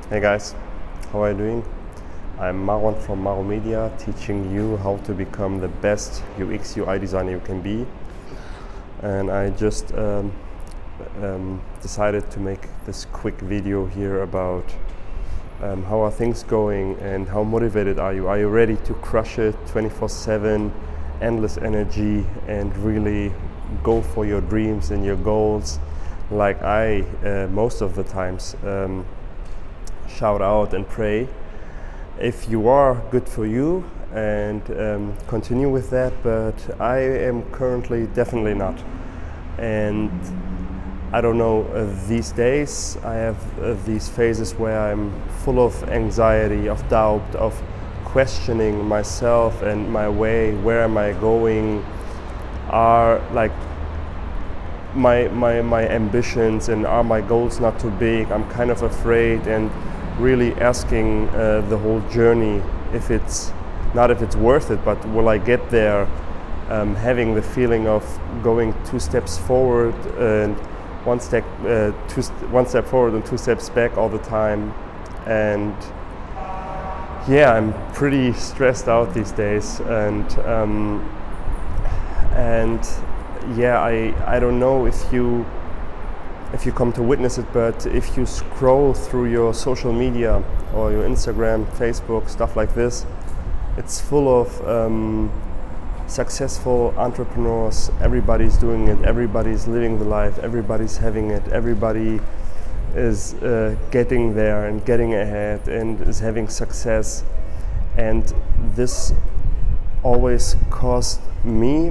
Hey guys, how are you doing? I'm Marwan from Maro Media, teaching you how to become the best UX UI designer you can be. And I just decided to make this quick video here about how are things going and how motivated are you? Are you ready to crush it 24/7, endless energy, and really go for your dreams and your goals like I most of the times shout out and pray? If you are, good for you, and continue with that, but I am currently definitely not. And I don't know, these days I have these phases where I'm full of anxiety, of doubt, of questioning myself and my way. Where am I going? Are like my ambitions, and are my goals not too big? I'm kind of afraid and really asking the whole journey if it's worth it, but will I get there? Having the feeling of going 2 steps forward and one step forward and 2 steps back all the time. And yeah, I'm pretty stressed out these days, and yeah, I don't know if you come to witness it, but if you scroll through your social media or your Instagram, Facebook, stuff like this, it's full of successful entrepreneurs. Everybody's doing it, everybody's living the life, everybody's having it, everybody is getting there and getting ahead and is having success. And this always caused me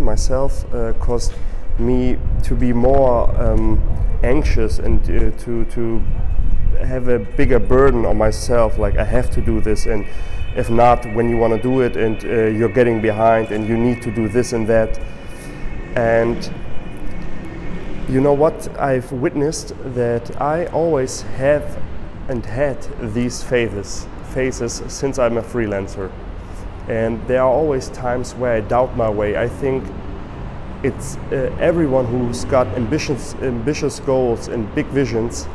to be more anxious and to have a bigger burden on myself, like I have to do this, and if not, when you want to do it and you're getting behind and you need to do this and that. And you know what, I've witnessed that I always have and had these phases since I'm a freelancer, and there are always times where I doubt my way. I think it's everyone who's got ambitious goals and big visions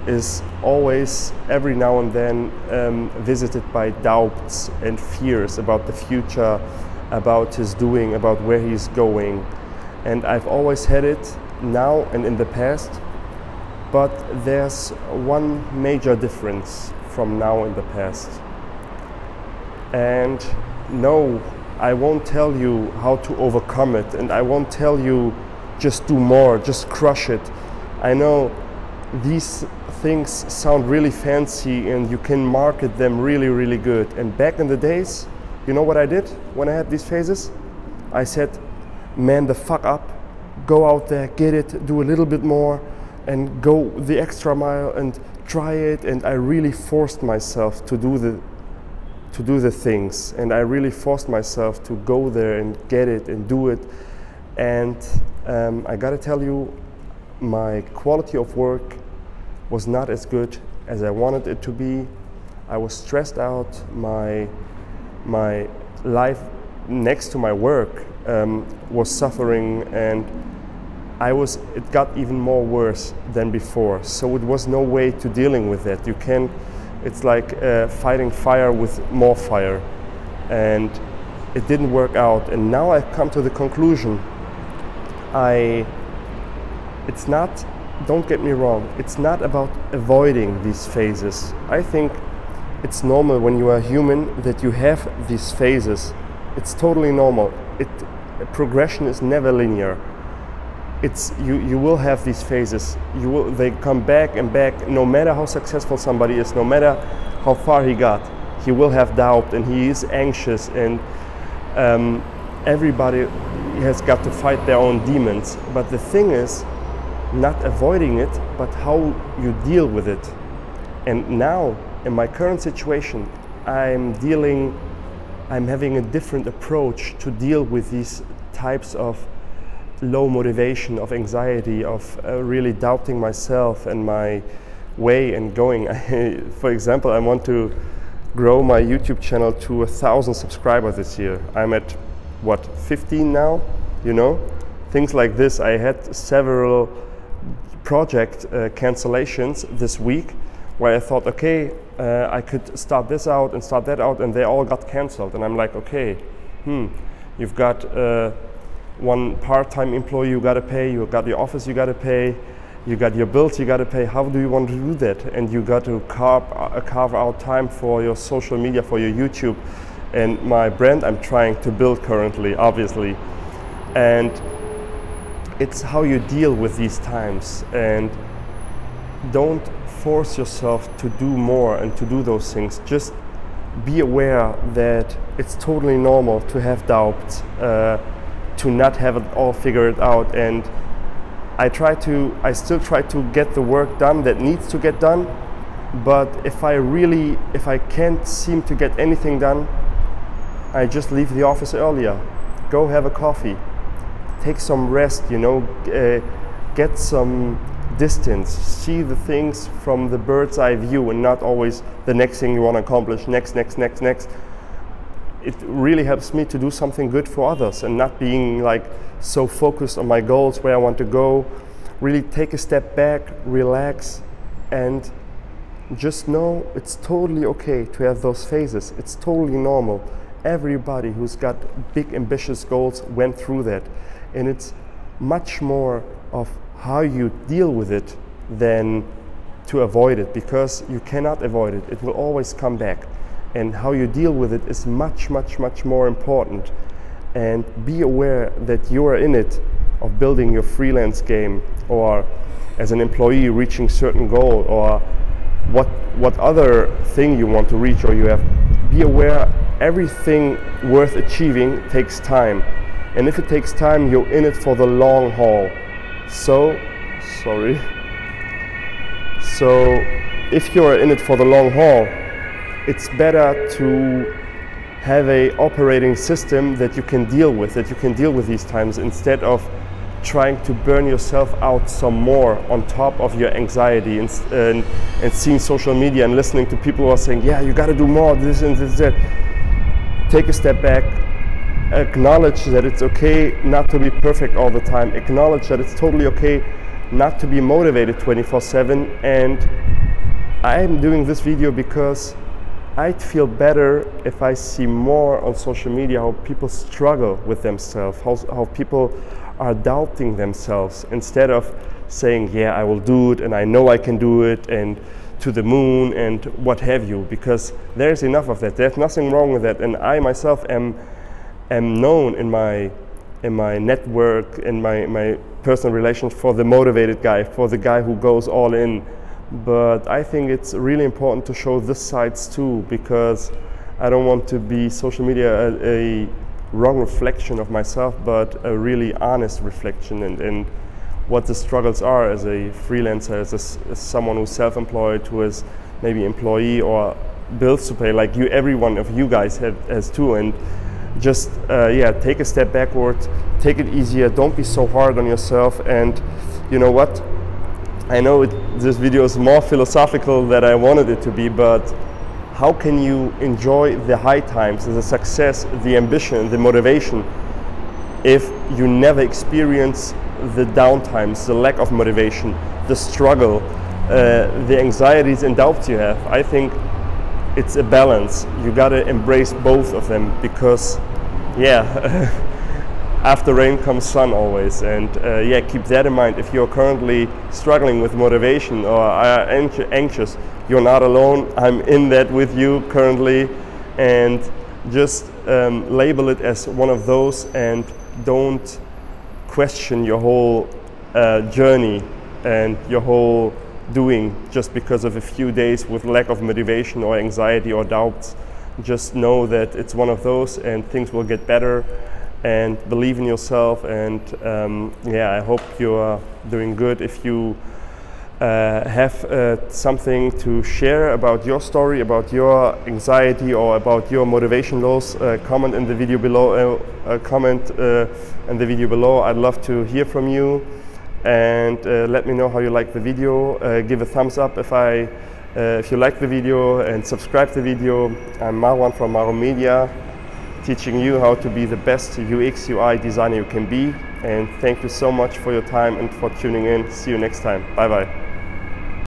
is always, every now and then, visited by doubts and fears about the future, about his doing, about where he's going. And I've always had it now and in the past, but there's one major difference from now and the past. And no, I won't tell you how to overcome it, and I won't tell you just do more, just crush it. I know these things sound really fancy and you can market them really, really good. And back in the days, you know what I did when I had these phases? I said, man the fuck up, go out there, get it, do a little bit more, and go the extra mile and try it. And I really forced myself to do the things, and I really forced myself to go there and get it and do it. And I gotta tell you, my quality of work was not as good as I wanted it to be. I was stressed out. My life next to my work was suffering, and it got even more worse than before. So it was no way to dealing with that. It's like fighting fire with more fire, and it didn't work out. And now I've come to the conclusion, don't get me wrong, it's not about avoiding these phases. I think it's normal when you are human that you have these phases. It's totally normal. Progression is never linear. You will have these phases. They come back and back. No matter how successful somebody is, no matter how far he got, he will have doubt and he is anxious, and everybody has got to fight their own demons. But the thing is, not avoiding it, but how you deal with it. And now, in my current situation, I'm having a different approach to deal with these types of low motivation, of anxiety, of really doubting myself and my way and going. For example, I want to grow my YouTube channel to 1,000 subscribers this year. I'm at, what, 15 now, you know? Things like this. I had several project cancellations this week where I thought, okay, I could start this out and start that out, and they all got cancelled. And I'm like, okay, you've got one part-time employee you got to pay, you got your office you got to pay, you got your bills you got to pay. How do you want to do that? And you got to carve out time for your social media, for your YouTube, and my brand I'm trying to build currently, obviously. And it's how you deal with these times, and don't force yourself to do more and to do those things. Just be aware that it's totally normal to have doubts, to not have it all figured out. And I still try to get the work done that needs to get done, but if I can't seem to get anything done, I just leave the office earlier, go have a coffee, take some rest, you know, get some distance, see the things from the bird's eye view and not always the next thing you want to accomplish, next. It really helps me to do something good for others and not being like so focused on my goals, where I want to go. Really take a step back, relax, and just know it's totally okay to have those phases. It's totally normal. Everybody who's got big ambitious goals went through that, and it's much more of how you deal with it than to avoid it, because you cannot avoid it. It will always come back, and how you deal with it is much more important. And be aware that you are in it, of building your freelance game, or as an employee reaching certain goal, or what other thing you want to reach, or you have. Be aware everything worth achieving takes time, and if it takes time, you're in it for the long haul. So if you're in it for the long haul, it's better to have a operating system that you can deal with, these times, instead of trying to burn yourself out some more on top of your anxiety and seeing social media and listening to people who are saying, yeah, you got to do more, this and this, that. Take a step back, acknowledge that it's okay not to be perfect all the time, acknowledge that it's totally okay not to be motivated 24/7. And I'm doing this video because I'd feel better if I see more on social media how people struggle with themselves, how people are doubting themselves, instead of saying, yeah, I will do it and I know I can do it and to the moon and what have you, because there's enough of that. There's nothing wrong with that, and I myself am known in my network, in my personal relations, for the motivated guy, for the guy who goes all in. But I think it's really important to show this sides too, because I don't want to be social media a wrong reflection of myself, but a really honest reflection and what the struggles are as a freelancer, as someone who's self-employed, who is maybe employee or bills to pay, like you, every one of you guys has too. And just take a step backward, take it easier, don't be so hard on yourself. And you know what, I know this video is more philosophical than I wanted it to be, but how can you enjoy the high times, the success, the ambition, the motivation, if you never experience the downtimes, the lack of motivation, the struggle, the anxieties and doubts you have? I think it's a balance. You gotta embrace both of them, because after rain comes sun always. And keep that in mind. If you're currently struggling with motivation or are anxious, you're not alone. I'm in that with you currently, and just label it as one of those, and don't question your whole journey and your whole doing just because of a few days with lack of motivation or anxiety or doubts. Just know that it's one of those, and things will get better, and believe in yourself. And I hope you are doing good. If you have something to share about your story, about your anxiety or about your motivation lows, comment in the video below. I'd love to hear from you, and let me know how you like the video. Give a thumbs up if you like the video, and subscribe to the video. I'm Marwan from Marwan Media, teaching you how to be the best UX UI designer you can be. And thank you so much for your time and for tuning in. See you next time. Bye bye.